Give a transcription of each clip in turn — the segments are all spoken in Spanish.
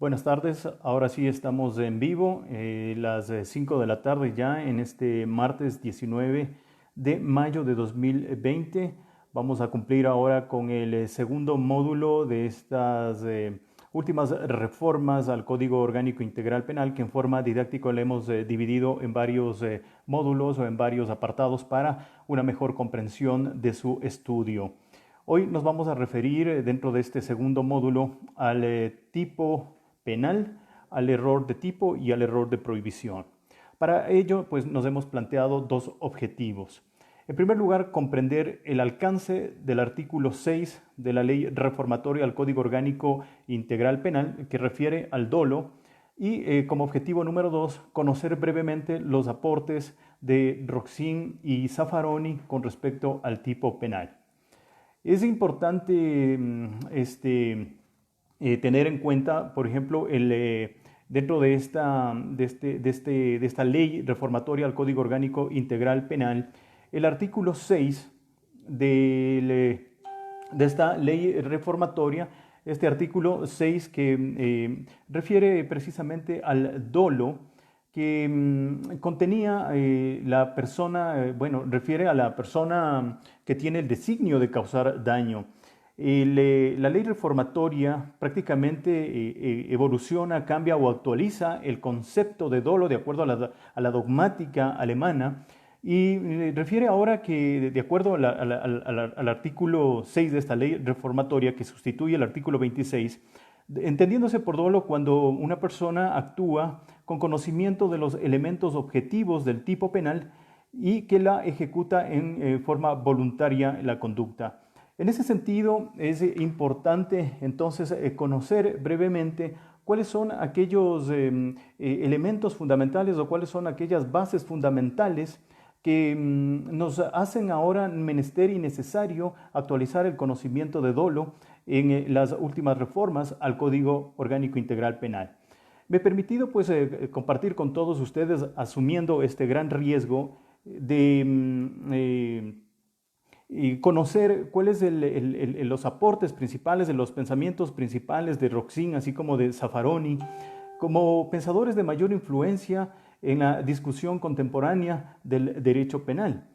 Buenas tardes, ahora sí estamos en vivo, las 5 de la tarde ya en este martes 19 de mayo de 2020. Vamos a cumplir ahora con el segundo módulo de estas últimas reformas al Código Orgánico Integral Penal, que en forma didáctica le hemos dividido en varios módulos o en varios apartados para una mejor comprensión de su estudio. Hoy nos vamos a referir dentro de este segundo módulo al tipo penal, al error de tipo y al error de prohibición. Para ello, pues nos hemos planteado dos objetivos. En primer lugar, comprender el alcance del artículo 6 de la Ley Reformatoria al Código Orgánico Integral Penal, que refiere al dolo, y como objetivo número 2, conocer brevemente los aportes de Roxin y Zaffaroni con respecto al tipo penal. Es importante tener en cuenta, por ejemplo, dentro de esta ley reformatoria al Código Orgánico Integral Penal, el artículo 6 de esta ley reformatoria, este artículo 6 que refiere precisamente al dolo, que contenía la persona, refiere a la persona que tiene el designio de causar daño. La ley reformatoria prácticamente evoluciona, cambia o actualiza el concepto de dolo de acuerdo a la dogmática alemana y refiere ahora que de acuerdo al artículo 6 de esta ley reformatoria que sustituye el artículo 26, entendiéndose por dolo cuando una persona actúa con conocimiento de los elementos objetivos del tipo penal y que la ejecuta en forma voluntaria la conducta. En ese sentido, es importante entonces conocer brevemente cuáles son aquellos elementos fundamentales o cuáles son aquellas bases fundamentales que nos hacen ahora menester y necesario actualizar el conocimiento de dolo en las últimas reformas al Código Orgánico Integral Penal. Me he permitido pues compartir con todos ustedes, asumiendo este gran riesgo de y conocer cuáles son los aportes principales, de los pensamientos principales de Roxin, así como de Zaffaroni, como pensadores de mayor influencia en la discusión contemporánea del derecho penal.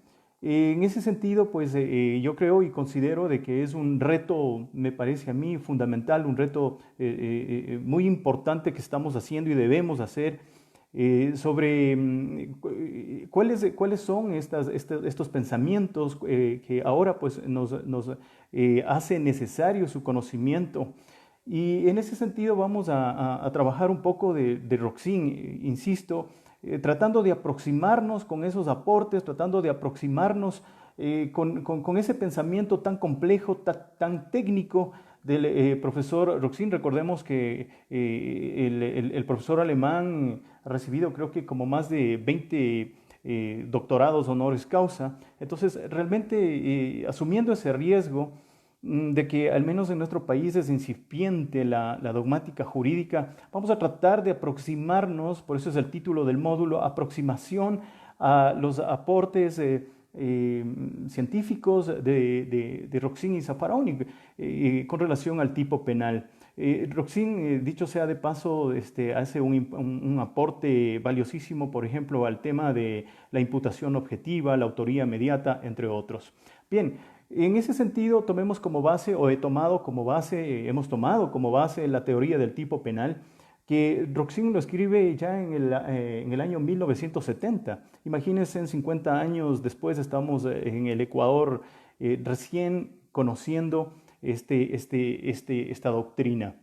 En ese sentido, pues yo creo y considero de que es un reto, me parece a mí, fundamental, un reto muy importante que estamos haciendo y debemos hacer sobre cuáles son estos pensamientos que ahora pues, nos hace necesario su conocimiento. Y en ese sentido vamos a trabajar un poco de Roxin, insisto, tratando de aproximarnos con esos aportes, tratando de aproximarnos con ese pensamiento tan complejo, tan técnico del profesor Roxin. Recordemos que el profesor alemán ha recibido creo que como más de 20 doctorados honoris causa. Entonces, realmente asumiendo ese riesgo de que al menos en nuestro país es incipiente la dogmática jurídica, vamos a tratar de aproximarnos, por eso es el título del módulo, aproximación a los aportes científicos de Roxin y Zaffaroni con relación al tipo penal. Roxin, dicho sea de paso, hace un aporte valiosísimo, por ejemplo, al tema de la imputación objetiva, la autoría inmediata, entre otros. Bien, en ese sentido, tomemos como base, o hemos tomado como base la teoría del tipo penal, que Roxin lo escribe ya en el año 1970. Imagínense, en 50 años después estamos en el Ecuador recién conociendo esta doctrina.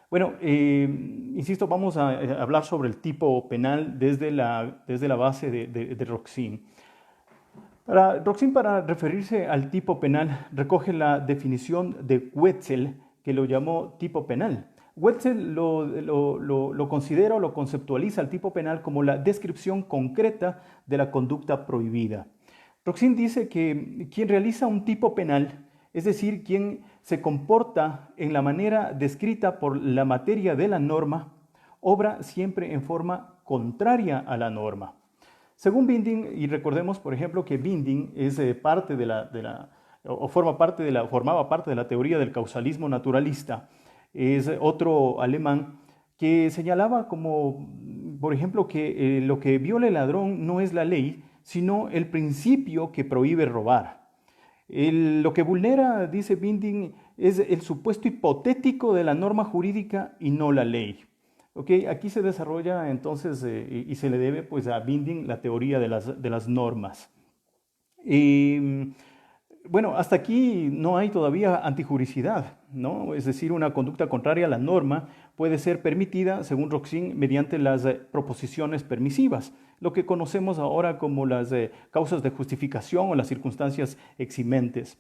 Bueno, insisto, vamos a hablar sobre el tipo penal desde la base de Roxin. Roxin, para referirse al tipo penal, recoge la definición de Wetzel, que lo llamó tipo penal. Wetzel lo considera o lo conceptualiza el tipo penal como la descripción concreta de la conducta prohibida. Roxin dice que quien realiza un tipo penal, es decir, quien se comporta en la manera descrita por la materia de la norma, obra siempre en forma contraria a la norma. Según Binding, y recordemos, por ejemplo, que Binding es parte formaba parte de la teoría del causalismo naturalista, es otro alemán que señalaba como, por ejemplo, que lo que viola el ladrón no es la ley, sino el principio que prohíbe robar. Lo que vulnera, dice Binding, es el supuesto hipotético de la norma jurídica y no la ley. ¿Okay? Aquí se desarrolla entonces y se le debe pues, a Binding la teoría de las normas. Bueno, hasta aquí no hay todavía antijuricidad, ¿no? Es decir, una conducta contraria a la norma puede ser permitida, según Roxin, mediante las proposiciones permisivas, lo que conocemos ahora como las causas de justificación o las circunstancias eximentes.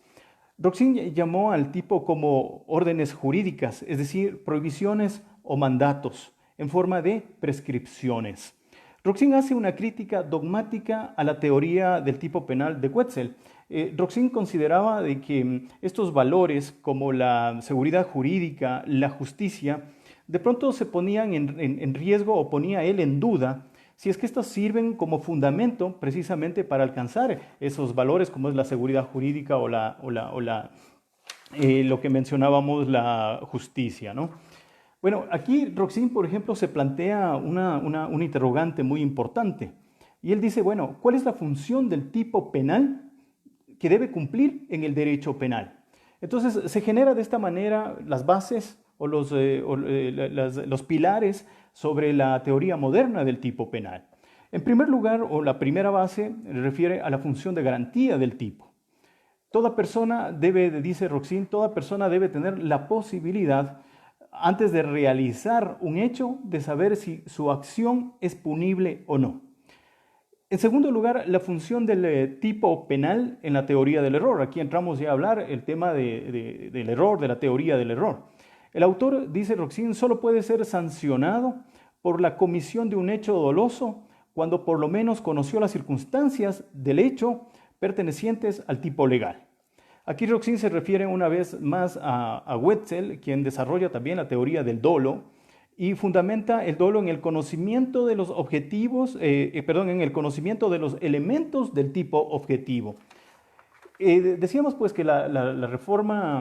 Roxin llamó al tipo como órdenes jurídicas, es decir, prohibiciones o mandatos, en forma de prescripciones. Roxin hace una crítica dogmática a la teoría del tipo penal de Wetzel. Roxin consideraba de que estos valores como la seguridad jurídica, la justicia, de pronto se ponían en riesgo o ponía él en duda si es que estos sirven como fundamento precisamente para alcanzar esos valores como es la seguridad jurídica o lo que mencionábamos, la justicia, ¿no? Bueno, aquí Roxin, por ejemplo, se plantea un interrogante muy importante. Y él dice, bueno, ¿cuál es la función del tipo penal que debe cumplir en el derecho penal? Entonces, se genera de esta manera las bases o los pilares sobre la teoría moderna del tipo penal. En primer lugar, o la primera base, refiere a la función de garantía del tipo. Toda persona debe, dice Roxin, toda persona debe tener la posibilidad, antes de realizar un hecho, de saber si su acción es punible o no. En segundo lugar, la función del tipo penal en la teoría del error. Aquí entramos ya a hablar el tema del error, de la teoría del error. El autor, dice Roxin, solo puede ser sancionado por la comisión de un hecho doloso cuando por lo menos conoció las circunstancias del hecho pertenecientes al tipo legal. Aquí Roxin se refiere una vez más a Wetzel, quien desarrolla también la teoría del dolo y fundamenta el dolo en el conocimiento de los objetivos, en el conocimiento de los elementos del tipo objetivo. Decíamos pues que la reforma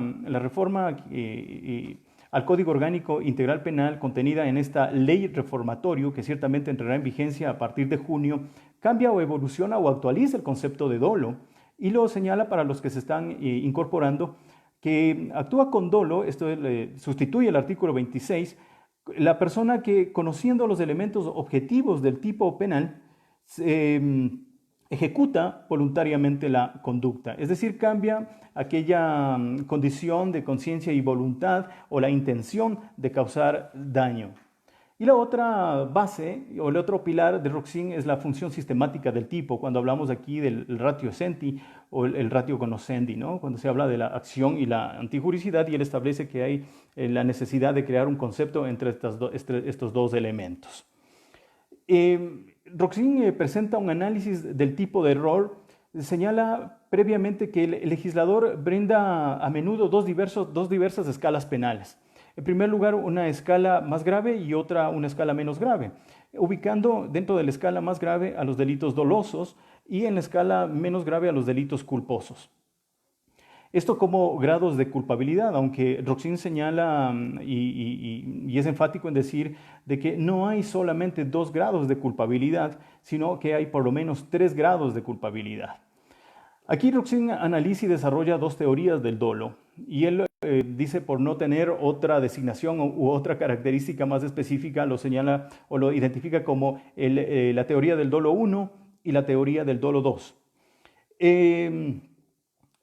al Código Orgánico Integral Penal contenida en esta ley reformatorio, que ciertamente entrará en vigencia a partir de junio, cambia o evoluciona o actualiza el concepto de dolo y lo señala para los que se están incorporando, que actúa con dolo, esto sustituye el artículo 26, la persona que, conociendo los elementos objetivos del tipo penal, ejecuta voluntariamente la conducta, es decir, cambia aquella condición de conciencia y voluntad o la intención de causar daño. Y la otra base o el otro pilar de Roxin es la función sistemática del tipo, cuando hablamos aquí del ratio essenti o el ratio cognoscendi, ¿no? Cuando se habla de la acción y la antijuricidad, y él establece que hay la necesidad de crear un concepto entre estos dos elementos. Roxin presenta un análisis del tipo de error, señala previamente que el legislador brinda a menudo dos diversas escalas penales. En primer lugar, una escala más grave y otra una escala menos grave, ubicando dentro de la escala más grave a los delitos dolosos y en la escala menos grave a los delitos culposos. Esto como grados de culpabilidad, aunque Roxin señala y es enfático en decir de que no hay solamente 2 grados de culpabilidad, sino que hay por lo menos 3 grados de culpabilidad. Aquí Roxin analiza y desarrolla 2 teorías del dolo, y él dice, por no tener otra designación u otra característica más específica, lo señala o lo identifica como la teoría del dolo 1 y la teoría del dolo 2.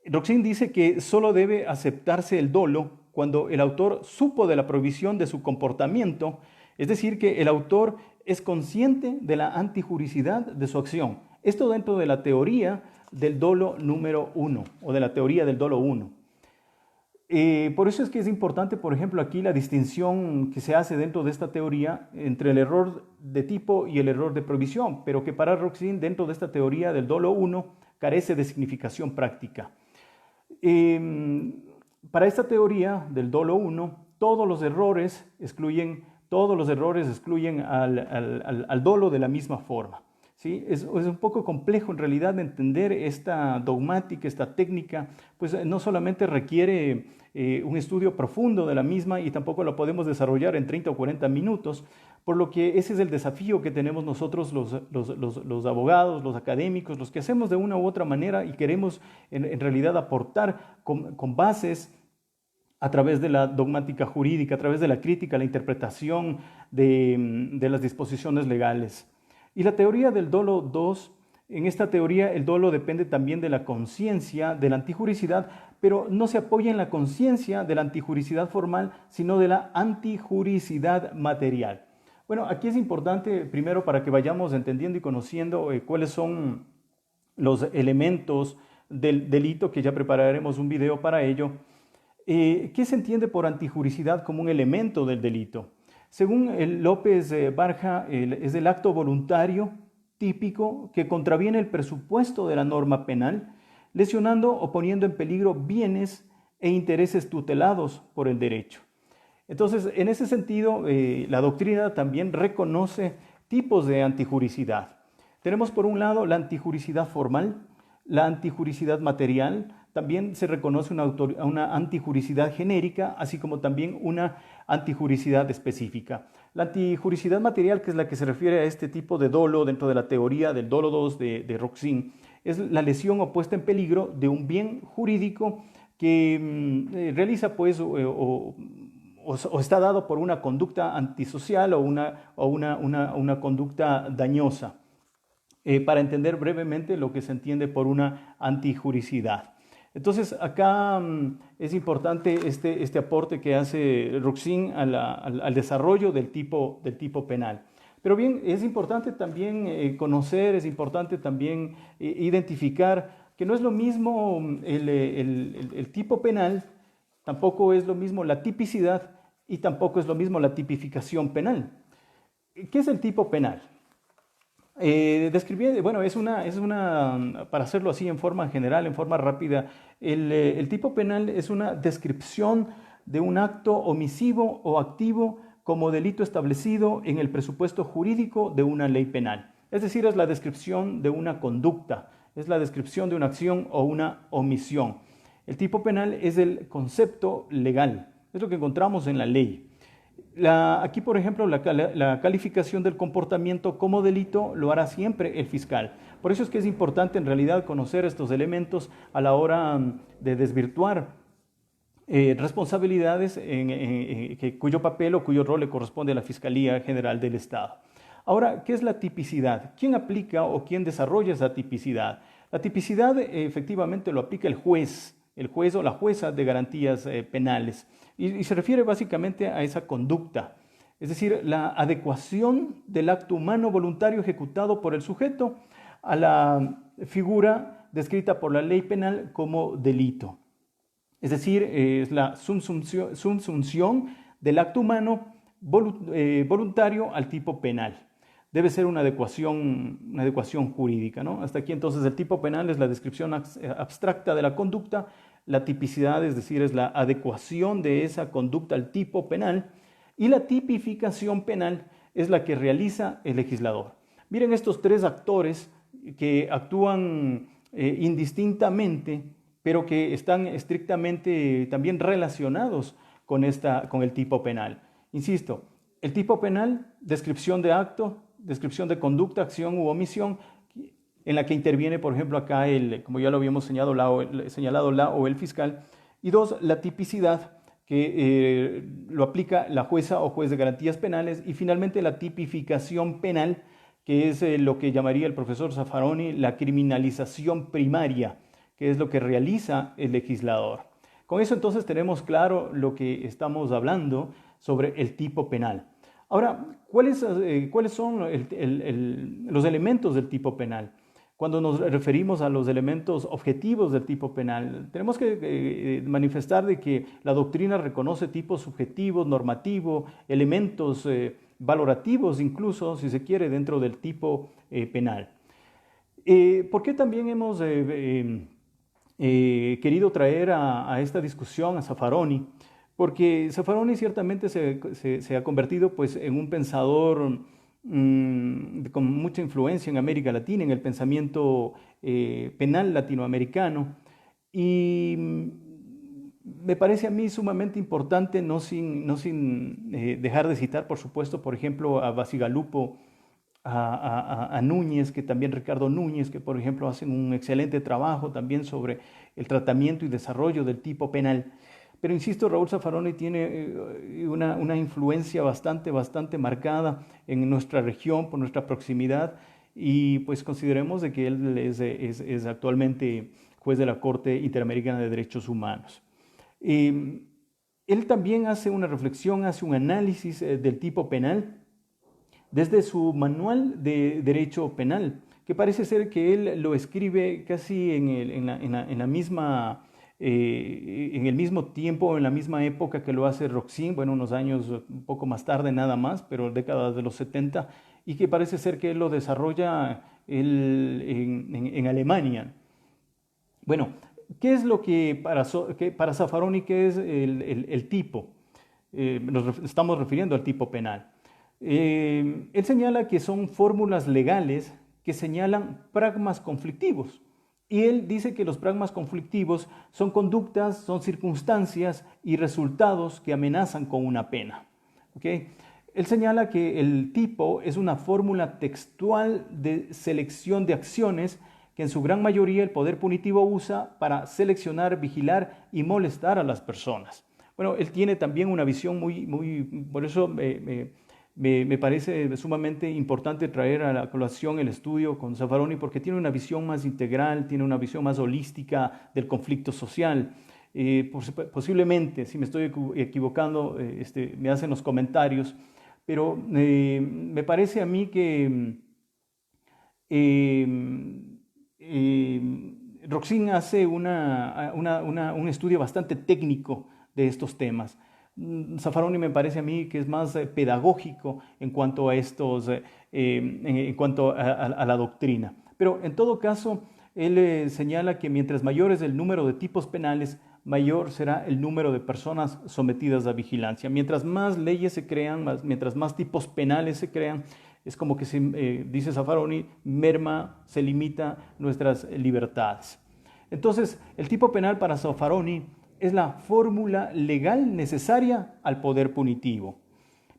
Roxin dice que solo debe aceptarse el dolo cuando el autor supo de la prohibición de su comportamiento, es decir, que el autor es consciente de la antijuricidad de su acción. Esto dentro de la teoría del dolo número 1 o de la teoría del dolo 1. Por eso es que es importante, por ejemplo, aquí la distinción que se hace dentro de esta teoría entre el error de tipo y el error de prohibición, pero que para Roxin, dentro de esta teoría del dolo 1, carece de significación práctica. Para esta teoría del dolo 1, todos los errores excluyen al dolo de la misma forma. ¿sí? Es un poco complejo en realidad entender esta dogmática, esta técnica, pues no solamente requiere un estudio profundo de la misma y tampoco lo podemos desarrollar en 30 o 40 minutos, por lo que ese es el desafío que tenemos nosotros los abogados, los académicos, los que hacemos de una u otra manera y queremos en realidad aportar con bases a través de la dogmática jurídica, a través de la crítica, la interpretación de las disposiciones legales. Y la teoría del dolo 2, en esta teoría el dolo depende también de la conciencia, de la antijuricidad, pero no se apoya en la conciencia de la antijuricidad formal, sino de la antijuricidad material. Bueno, aquí es importante, primero, para que vayamos entendiendo y conociendo cuáles son los elementos del delito, que ya prepararemos un video para ello. ¿Qué se entiende por antijuricidad como un elemento del delito? Según López Barja, es el acto voluntario típico que contraviene el presupuesto de la norma penal, lesionando o poniendo en peligro bienes e intereses tutelados por el derecho. Entonces, en ese sentido, la doctrina también reconoce tipos de antijuricidad. Tenemos por un lado la antijuricidad formal, la antijuricidad material, también se reconoce una antijuricidad genérica, así como también una antijuricidad específica. La antijuricidad material, que es la que se refiere a este tipo de dolo dentro de la teoría del dolo 2 de Roxin, es la lesión o puesta en peligro de un bien jurídico que realiza pues o está dado por una conducta antisocial o una conducta dañosa. Para entender brevemente lo que se entiende por una antijuricidad. Entonces, acá es importante este aporte que hace Roxin al desarrollo del tipo penal. Pero bien, es importante también conocer, es importante también identificar que no es lo mismo el tipo penal, tampoco es lo mismo la tipicidad y tampoco es lo mismo la tipificación penal. ¿Qué es el tipo penal? Bueno, para hacerlo así en forma general, en forma rápida, el tipo penal es una descripción de un acto omisivo o activo como delito establecido en el presupuesto jurídico de una ley penal. Es decir, es la descripción de una conducta, es la descripción de una acción o una omisión. El tipo penal es el concepto legal, es lo que encontramos en la ley. Aquí, por ejemplo, la calificación del comportamiento como delito lo hará siempre el fiscal. Por eso es que es importante en realidad conocer estos elementos a la hora de desvirtuar responsabilidades cuyo papel o cuyo rol le corresponde a la Fiscalía General del Estado. Ahora, ¿qué es la tipicidad? ¿Quién aplica o quién desarrolla esa tipicidad? La tipicidad efectivamente lo aplica el juez o la jueza de garantías penales. Y se refiere básicamente a esa conducta, es decir, la adecuación del acto humano voluntario ejecutado por el sujeto a la figura descrita por la ley penal como delito. Es decir, es la subsunción del acto humano voluntario al tipo penal. Debe ser una adecuación jurídica, ¿no? Hasta aquí entonces el tipo penal es la descripción abstracta de la conducta. La tipicidad, es decir, es la adecuación de esa conducta al tipo penal, y la tipificación penal es la que realiza el legislador. Miren estos tres actores que actúan indistintamente, pero que están estrictamente también relacionados con el tipo penal. Insisto, el tipo penal, descripción de acto, descripción de conducta, acción u omisión, en la que interviene, por ejemplo, acá, como ya lo habíamos señalado, la o el fiscal. Y dos, la tipicidad, que lo aplica la jueza o juez de garantías penales. Y finalmente la tipificación penal, que es lo que llamaría el profesor Zaffaroni la criminalización primaria, que es lo que realiza el legislador. Con eso entonces tenemos claro lo que estamos hablando sobre el tipo penal. Ahora, ¿cuáles son los elementos del tipo penal? Cuando nos referimos a los elementos objetivos del tipo penal, tenemos que manifestar de que la doctrina reconoce tipos subjetivos, normativos, elementos valorativos incluso, si se quiere, dentro del tipo penal. ¿Por qué también hemos querido traer a esta discusión a Zaffaroni? Porque Zaffaroni ciertamente se ha convertido pues, en un pensador con mucha influencia en América Latina, en el pensamiento penal latinoamericano. Y me parece a mí sumamente importante, no sin dejar de citar, por supuesto, por ejemplo, a Bacigalupo, a Núñez, que también Ricardo Núñez, que por ejemplo hacen un excelente trabajo también sobre el tratamiento y desarrollo del tipo penal. Pero insisto, Raúl Zaffaroni tiene una influencia bastante marcada en nuestra región por nuestra proximidad y pues consideremos de que él es actualmente juez de la Corte Interamericana de Derechos Humanos. Él también hace una reflexión, hace un análisis del tipo penal desde su manual de derecho penal, que parece ser que él lo escribe casi en la misma, en el mismo tiempo, en la misma época que lo hace Roxin, bueno, unos años un poco más tarde nada más, pero décadas de los 70, y que parece ser que él lo desarrolla en Alemania. Bueno, ¿qué es lo que para Zaffaroni, qué es el tipo? Nos estamos refiriendo al tipo penal. Él señala que son fórmulas legales que señalan pragmas conflictivos. Y él dice que los pragmas conflictivos son conductas, son circunstancias y resultados que amenazan con una pena. ¿Okay? Él señala que el tipo es una fórmula textual de selección de acciones que en su gran mayoría el poder punitivo usa para seleccionar, vigilar y molestar a las personas. Bueno, él tiene también una visión por eso me parece sumamente importante traer a la colación el estudio con Zaffaroni porque tiene una visión más integral, tiene una visión más holística del conflicto social. Posiblemente, si me estoy equivocando, me hacen los comentarios, pero me parece a mí que Roxin hace un estudio bastante técnico de estos temas. Zaffaroni me parece a mí que es más pedagógico en cuanto a en cuanto a la doctrina. Pero en todo caso, él señala que mientras mayor es el número de tipos penales, mayor será el número de personas sometidas a vigilancia. Mientras más leyes se crean, mientras más tipos penales se crean, es como que, dice Zaffaroni, merma, se limita nuestras libertades. Entonces, el tipo penal para Zaffaroni es la fórmula legal necesaria al poder punitivo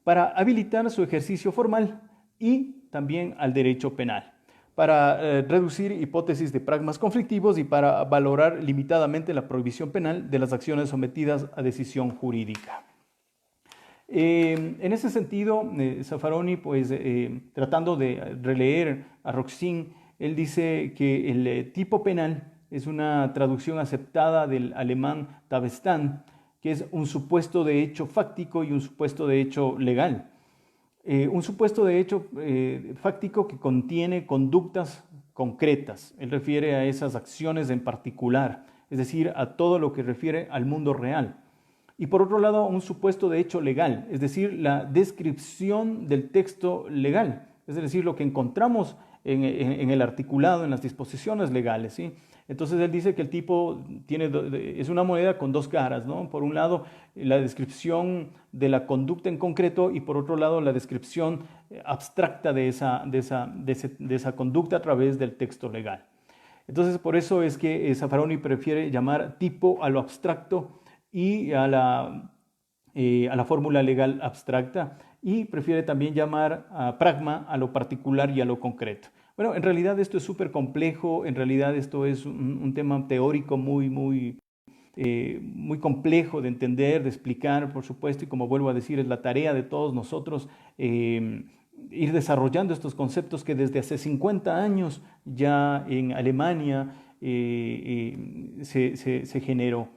para habilitar su ejercicio formal y también al derecho penal, para reducir hipótesis de pragmas conflictivos y para valorar limitadamente la prohibición penal de las acciones sometidas a decisión jurídica. En ese sentido, Zaffaroni, pues tratando de releer a Roxin, él dice que el tipo penal es una traducción aceptada del alemán Tabestán, que es un supuesto de hecho fáctico y un supuesto de hecho legal. Un supuesto de hecho fáctico que contiene conductas concretas. Él refiere a esas acciones en particular, es decir, a todo lo que refiere al mundo real. Y por otro lado, un supuesto de hecho legal, es decir, la descripción del texto legal, es decir, lo que encontramos en el articulado, en las disposiciones legales, ¿sí? Entonces él dice que el tipo es una moneda con dos caras, ¿no? Por un lado, la descripción de la conducta en concreto y por otro lado, la descripción abstracta de esa conducta a través del texto legal. Entonces, por eso es que Zaffaroni prefiere llamar tipo a lo abstracto y a la fórmula legal abstracta y prefiere también llamar a pragma a lo particular y a lo concreto. Bueno, en realidad esto es súper complejo, en realidad esto es un tema teórico muy complejo de entender, de explicar, por supuesto, y como vuelvo a decir, es la tarea de todos nosotros ir desarrollando estos conceptos que desde hace 50 años ya en Alemania se generó.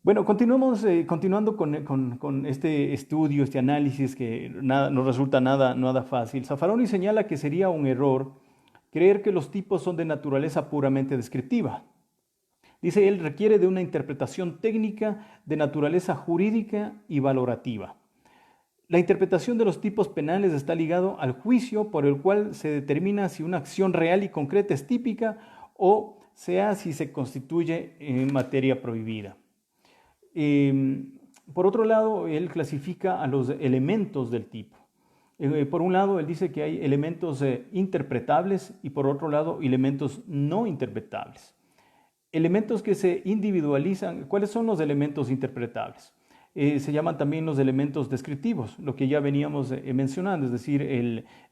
Bueno, continuando con este estudio, este análisis que no resulta nada fácil. Zaffaroni señala que sería un error creer que los tipos son de naturaleza puramente descriptiva. Dice él, requiere de una interpretación técnica de naturaleza jurídica y valorativa. La interpretación de los tipos penales está ligado al juicio por el cual se determina si una acción real y concreta es típica o sea si se constituye en materia prohibida. Por otro lado, él clasifica a los elementos del tipo. Por un lado, él dice que hay elementos interpretables y por otro lado, elementos no interpretables. Elementos que se individualizan. ¿Cuáles son los elementos interpretables? Se llaman también los elementos descriptivos, lo que ya veníamos mencionando, es decir,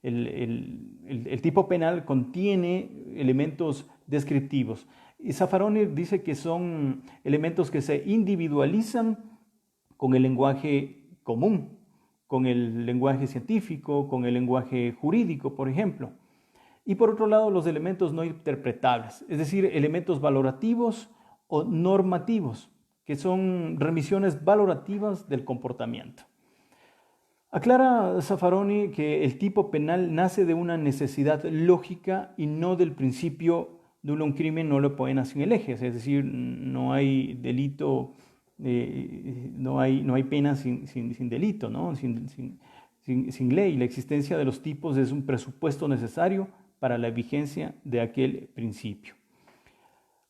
el tipo penal contiene elementos descriptivos. Y Zaffaroni dice que son elementos que se individualizan con el lenguaje común, con el lenguaje científico, con el lenguaje jurídico, por ejemplo. Y por otro lado, los elementos no interpretables, es decir, elementos valorativos o normativos, que son remisiones valorativas del comportamiento. Aclara Zaffaroni que el tipo penal nace de una necesidad lógica y no del principio de un crimen no lo pueden sin el eje, es decir, no hay delito, no hay pena sin delito, ¿no? sin ley. La existencia de los tipos es un presupuesto necesario para la vigencia de aquel principio.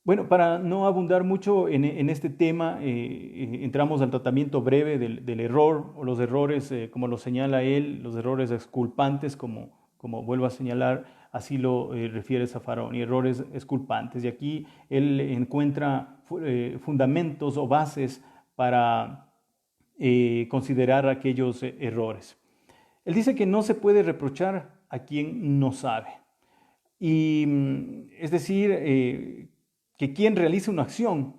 Bueno, para no abundar mucho en este tema, entramos al tratamiento breve del error o los errores, como lo señala él, los errores exculpantes, como vuelvo a señalar, así lo refiere Zaffaroni, errores exculpantes. Y aquí él encuentra fundamentos o bases para considerar aquellos errores. Él dice que no se puede reprochar a quien no sabe. Y es decir, que quien realiza una acción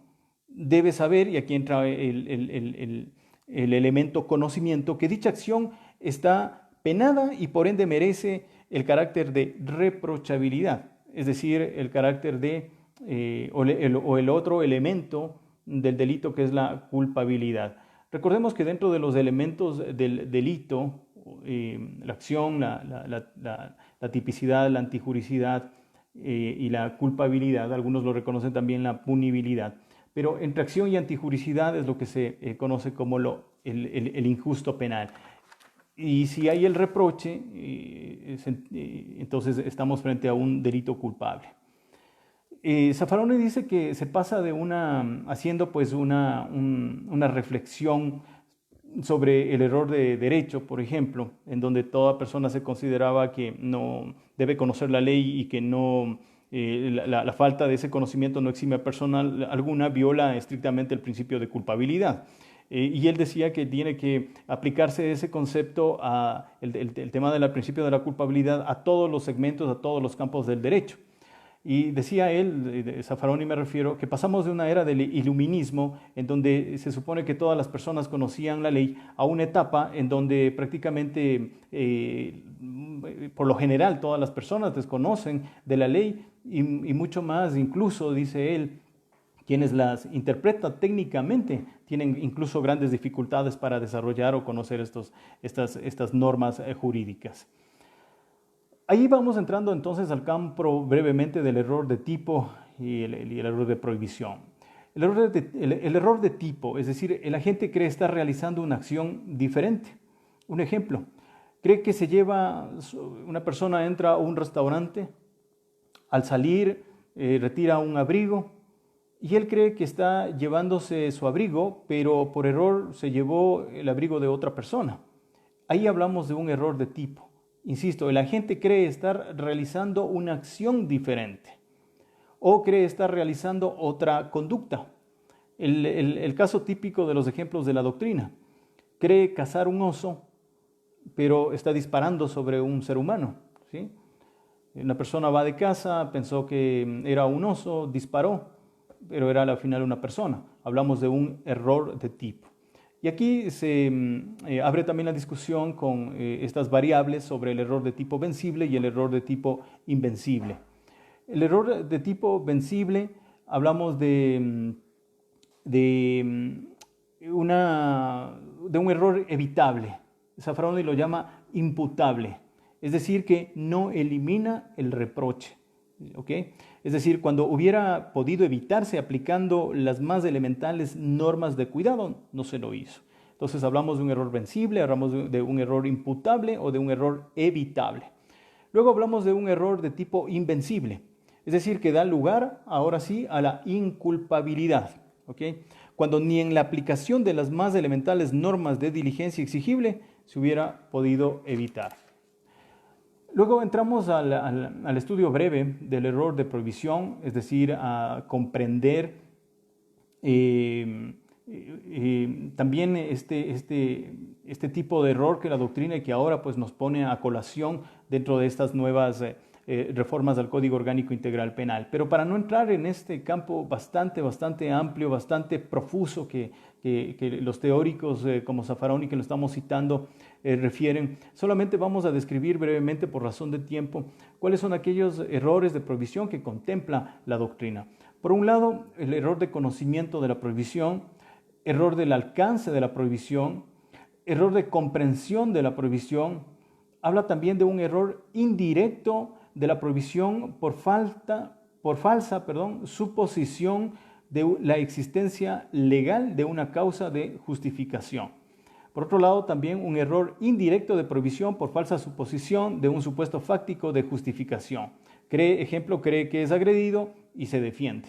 debe saber, y aquí entra el elemento conocimiento, que dicha acción está penada y por ende merece el carácter de reprochabilidad, es decir, el carácter de, o el otro elemento del delito que es la culpabilidad. Recordemos que dentro de los elementos del delito, la acción, la tipicidad, la antijuricidad, y la culpabilidad, algunos lo reconocen también la punibilidad, pero entre acción y antijuricidad es lo que se conoce como el injusto penal. Y si hay el reproche, entonces estamos frente a un delito culpable. Zaffaroni dice que se pasa de haciendo pues una reflexión sobre el error de derecho, por ejemplo, en donde toda persona se consideraba que no debe conocer la ley y que no, la falta de ese conocimiento no exime a persona alguna, viola estrictamente el principio de culpabilidad. Y él decía que tiene que aplicarse ese concepto, el tema del principio de la culpabilidad, a todos los segmentos, a todos los campos del derecho. Y decía él, Zaffaroni me refiero, que pasamos de una era del iluminismo en donde se supone que todas las personas conocían la ley a una etapa en donde prácticamente, por lo general, todas las personas desconocen de la ley y mucho más, incluso, dice él, quienes las interpretan técnicamente tienen incluso grandes dificultades para desarrollar o conocer estas normas jurídicas. Ahí vamos entrando entonces al campo brevemente del error de tipo y el error de prohibición. El error de tipo, es decir, el agente cree estar realizando una acción diferente. Un ejemplo, cree que una persona entra a un restaurante, al salir retira un abrigo y él cree que está llevándose su abrigo, pero por error se llevó el abrigo de otra persona. Ahí hablamos de un error de tipo. Insisto, el agente cree estar realizando una acción diferente o cree estar realizando otra conducta. El caso típico de los ejemplos de la doctrina. Cree cazar un oso, pero está disparando sobre un ser humano, ¿sí? Una persona va de caza, pensó que era un oso, disparó, pero era al final una persona. Hablamos de un error de tipo. Y aquí se abre también la discusión con estas variables sobre el error de tipo vencible y el error de tipo invencible. El error de tipo vencible, hablamos de un error evitable. Zaffaroni lo llama imputable, es decir, que no elimina el reproche. ¿Okay? Es decir, cuando hubiera podido evitarse aplicando las más elementales normas de cuidado, no se lo hizo. Entonces hablamos de un error vencible, hablamos de un error imputable o de un error evitable. Luego hablamos de un error de tipo invencible, es decir, que da lugar, ahora sí, a la inculpabilidad. ¿Okay? Cuando ni en la aplicación de las más elementales normas de diligencia exigible se hubiera podido evitar. Luego entramos al estudio breve del error de prohibición, es decir, a comprender también este tipo de error que la doctrina y que ahora pues, nos pone a colación dentro de estas nuevas reformas al Código Orgánico Integral Penal. Pero para no entrar en este campo bastante amplio, bastante profuso que los teóricos como Zaffaroni, que lo estamos citando, refieren, solamente vamos a describir brevemente, por razón de tiempo, cuáles son aquellos errores de prohibición que contempla la doctrina. Por un lado, el error de conocimiento de la prohibición, error del alcance de la prohibición, error de comprensión de la prohibición. Habla también de un error indirecto de la prohibición por falsa suposición de la existencia legal de una causa de justificación. Por otro lado, también un error indirecto de prohibición por falsa suposición de un supuesto fáctico de justificación. Cree que es agredido y se defiende.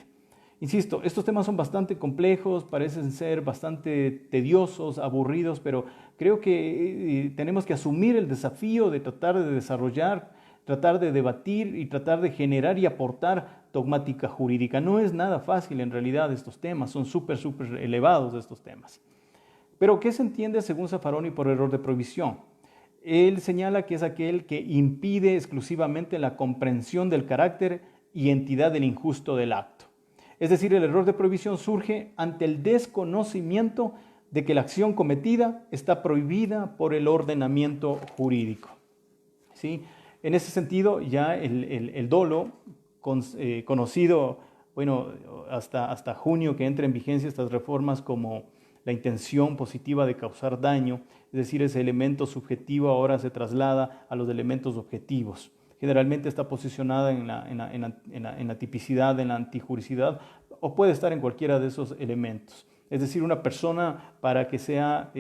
Insisto, estos temas son bastante complejos, parecen ser bastante tediosos, aburridos, pero creo que tenemos que asumir el desafío de tratar de desarrollar, tratar de debatir y tratar de generar y aportar dogmática jurídica. No es nada fácil en realidad estos temas, son súper elevados estos temas. Pero ¿qué se entiende según Zaffaroni por error de prohibición? Él señala que es aquel que impide exclusivamente la comprensión del carácter y entidad del injusto del acto. Es decir, el error de prohibición surge ante el desconocimiento de que la acción cometida está prohibida por el ordenamiento jurídico. ¿Sí? En ese sentido, ya el dolo, conocido, bueno, hasta junio que entra en vigencia estas reformas como la intención positiva de causar daño, es decir, ese elemento subjetivo ahora se traslada a los elementos objetivos. Generalmente está posicionada en la tipicidad, en la antijuricidad, o puede estar en cualquiera de esos elementos. Es decir, una persona para que sea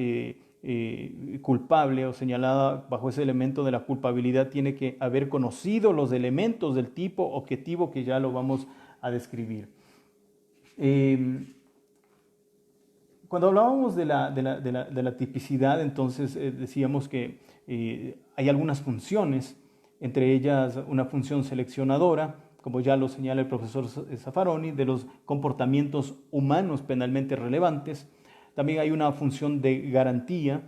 culpable o señalada bajo ese elemento de la culpabilidad tiene que haber conocido los elementos del tipo objetivo que ya lo vamos a describir. Cuando hablábamos de la tipicidad, entonces decíamos que hay algunas funciones, entre ellas una función seleccionadora, como ya lo señala el profesor Zaffaroni, de los comportamientos humanos penalmente relevantes. También hay una función de garantía.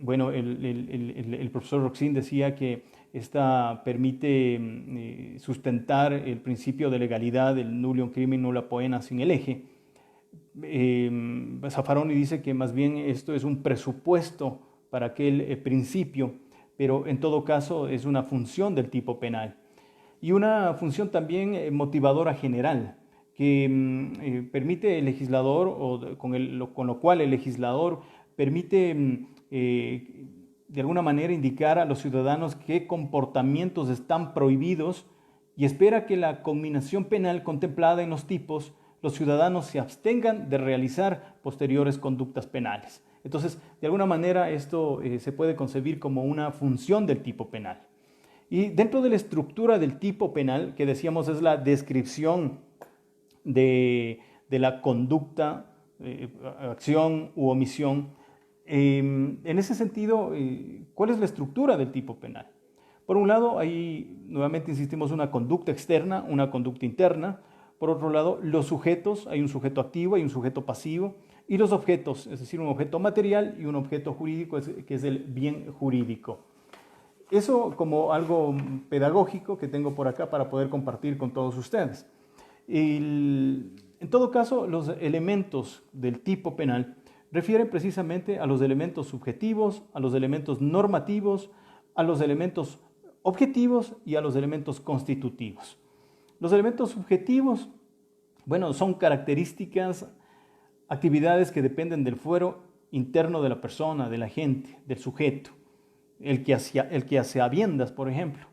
Bueno, el profesor Roxin decía que esta permite sustentar el principio de legalidad, el nullium crimen nulla poena sin el eje. Zaffaroni dice que más bien esto es un presupuesto para aquel principio, pero en todo caso es una función del tipo penal. Y una función también motivadora general, que permite el legislador, o con lo cual el legislador permite de alguna manera indicar a los ciudadanos qué comportamientos están prohibidos y espera que la conminación penal contemplada en los tipos, los ciudadanos se abstengan de realizar posteriores conductas penales. Entonces, de alguna manera esto se puede concebir como una función del tipo penal. Y dentro de la estructura del tipo penal, que decíamos es la descripción de la conducta, acción u omisión, en ese sentido, ¿cuál es la estructura del tipo penal? Por un lado, ahí nuevamente insistimos, una conducta externa, una conducta interna. Por otro lado, los sujetos, hay un sujeto activo, hay un sujeto pasivo, y los objetos, es decir, un objeto material y un objeto jurídico, que es el bien jurídico. Eso como algo pedagógico que tengo por acá para poder compartir con todos ustedes. En todo caso, los elementos del tipo penal refieren precisamente a los elementos subjetivos, a los elementos normativos, a los elementos objetivos y a los elementos constitutivos. Los elementos subjetivos, bueno, son características, actividades que dependen del fuero interno de la persona, de la gente, del sujeto. El que hace habiendas, por ejemplo.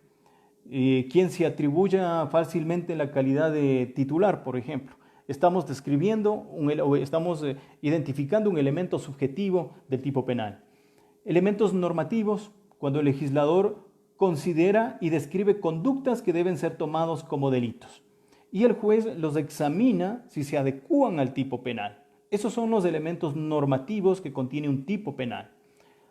Quien se atribuya fácilmente la calidad de titular, por ejemplo. Estamos estamos identificando un elemento subjetivo del tipo penal. Elementos normativos, cuando el legislador considera y describe conductas que deben ser tomados como delitos. Y el juez los examina si se adecúan al tipo penal. Esos son los elementos normativos que contiene un tipo penal.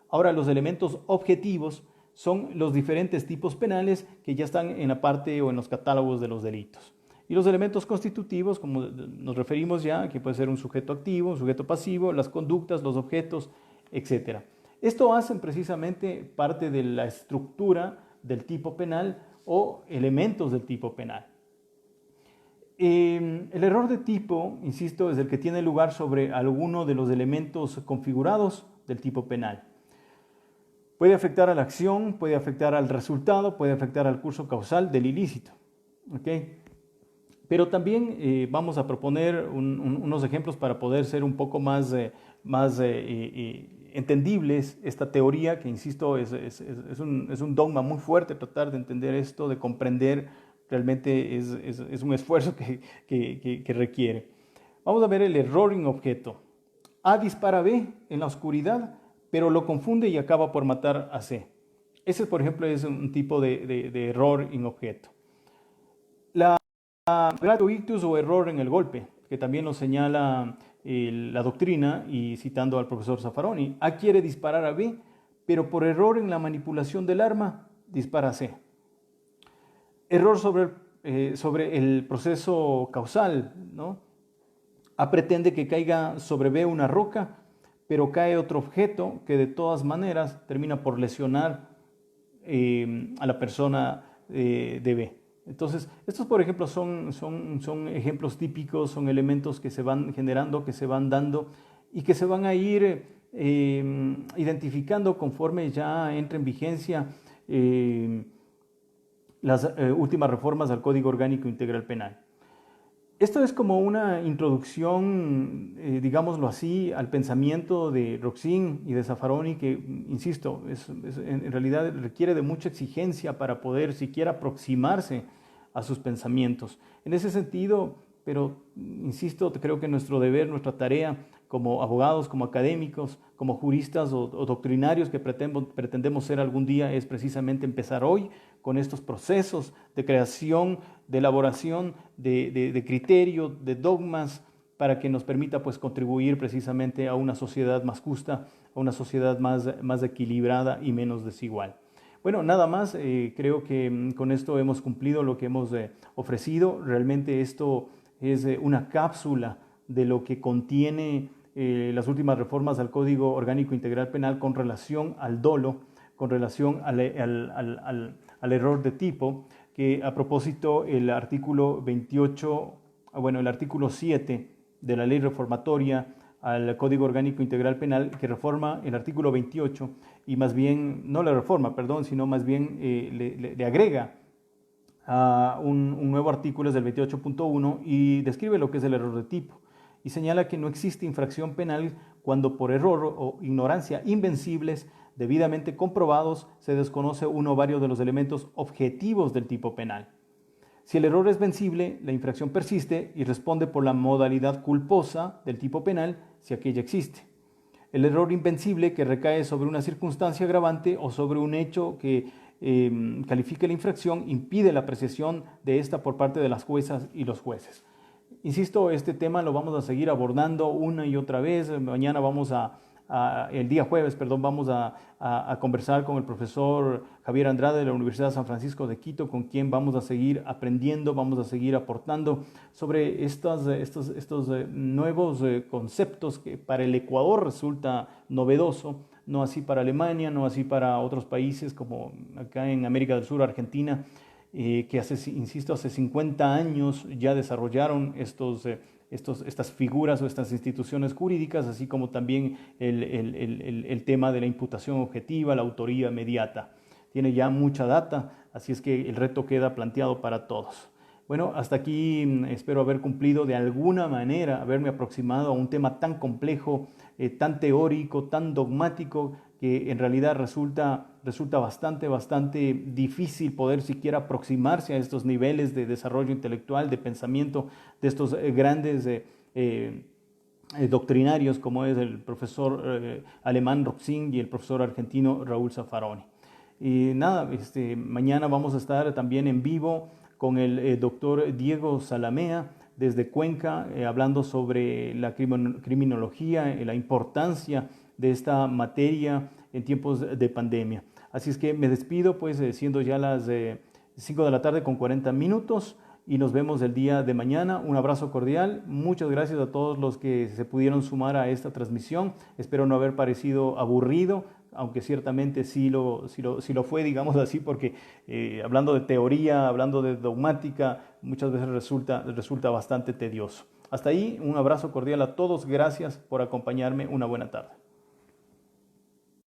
Ahora, los elementos objetivos son los diferentes tipos penales que ya están en la parte o en los catálogos de los delitos. Y los elementos constitutivos, como nos referimos ya, que puede ser un sujeto activo, un sujeto pasivo, las conductas, los objetos, etc. Esto hacen precisamente parte de la estructura del tipo penal o elementos del tipo penal. El error de tipo, insisto, es el que tiene lugar sobre alguno de los elementos configurados del tipo penal. Puede afectar a la acción, puede afectar al resultado, puede afectar al curso causal del ilícito. ¿Okay? Pero también vamos a proponer unos ejemplos para poder ser un poco más entendibles esta teoría, que insisto, es un dogma muy fuerte tratar de entender esto, de comprender, realmente es un esfuerzo que requiere. Vamos a ver el error en objeto. A dispara a B en la oscuridad, pero lo confunde y acaba por matar a C. Ese, por ejemplo, es un tipo de error en objeto. La grado ictus o error en el golpe, que también lo señala la doctrina, y citando al profesor Zaffaroni, A quiere disparar a B, pero por error en la manipulación del arma, dispara a C. Error sobre el proceso causal, ¿no? A pretende que caiga sobre B una roca, pero cae otro objeto que de todas maneras termina por lesionar a la persona de B. Entonces, estos, por ejemplo, son ejemplos típicos, son elementos que se van generando, que se van dando y que se van a ir identificando conforme ya entre en vigencia las últimas reformas al Código Orgánico Integral Penal. Esto es como una introducción, digámoslo así, al pensamiento de Roxin y de Zaffaroni, que, insisto, en realidad requiere de mucha exigencia para poder siquiera aproximarse a sus pensamientos. En ese sentido, pero, insisto, creo que nuestro deber, nuestra tarea como abogados, como académicos, como juristas o doctrinarios que pretendemos ser algún día es precisamente empezar hoy con estos procesos de creación, de elaboración de criterio, de dogmas, para que nos permita pues contribuir precisamente a una sociedad más justa, a una sociedad más equilibrada y menos desigual. Bueno, nada más, creo que con esto hemos cumplido lo que hemos ofrecido. Realmente esto es una cápsula de lo que contiene las últimas reformas al Código Orgánico Integral Penal con relación al dolo, con relación al error de tipo, que a propósito el artículo 28, bueno, el artículo 7 de la ley reformatoria al Código Orgánico Integral Penal, que reforma el artículo 28 y más bien, no la reforma, perdón, sino más bien le agrega a un nuevo artículo, es del 28.1, y describe lo que es el error de tipo. Y señala que no existe infracción penal cuando por error o ignorancia invencibles, debidamente comprobados, se desconoce uno o varios de los elementos objetivos del tipo penal. Si el error es vencible, la infracción persiste y responde por la modalidad culposa del tipo penal si aquella existe. El error invencible que recae sobre una circunstancia agravante o sobre un hecho que califique la infracción impide la apreciación de esta por parte de las juezas y los jueces. Insisto, este tema lo vamos a seguir abordando una y otra vez. Mañana el día jueves, perdón, vamos a conversar con el profesor Javier Andrade de la Universidad de San Francisco de Quito, con quien vamos a seguir aprendiendo, vamos a seguir aportando sobre estos nuevos conceptos que para el Ecuador resulta novedoso, no así para Alemania, no así para otros países como acá en América del Sur, Argentina, que insisto, hace 50 años ya desarrollaron estas figuras o estas instituciones jurídicas, así como también el tema de la imputación objetiva, la autoría inmediata. Tiene ya mucha data, así es que el reto queda planteado para todos. Bueno, hasta aquí espero haber cumplido de alguna manera, haberme aproximado a un tema tan complejo, tan teórico, tan dogmático, que en realidad resulta bastante difícil poder siquiera aproximarse a estos niveles de desarrollo intelectual, de pensamiento de estos grandes doctrinarios como es el profesor alemán Roxin y el profesor argentino Raúl Zaffaroni. Y nada, mañana vamos a estar también en vivo con el doctor Diego Salamea desde Cuenca, hablando sobre la criminología, la importancia de esta materia en tiempos de pandemia. Así es que me despido, pues siendo ya las 5 de la tarde con 40 minutos y nos vemos el día de mañana. Un abrazo cordial. Muchas gracias a todos los que se pudieron sumar a esta transmisión. Espero no haber parecido aburrido, aunque ciertamente sí lo fue, digamos así, porque hablando de teoría, hablando de dogmática, muchas veces resulta bastante tedioso. Hasta ahí, un abrazo cordial a todos. Gracias por acompañarme. Una buena tarde.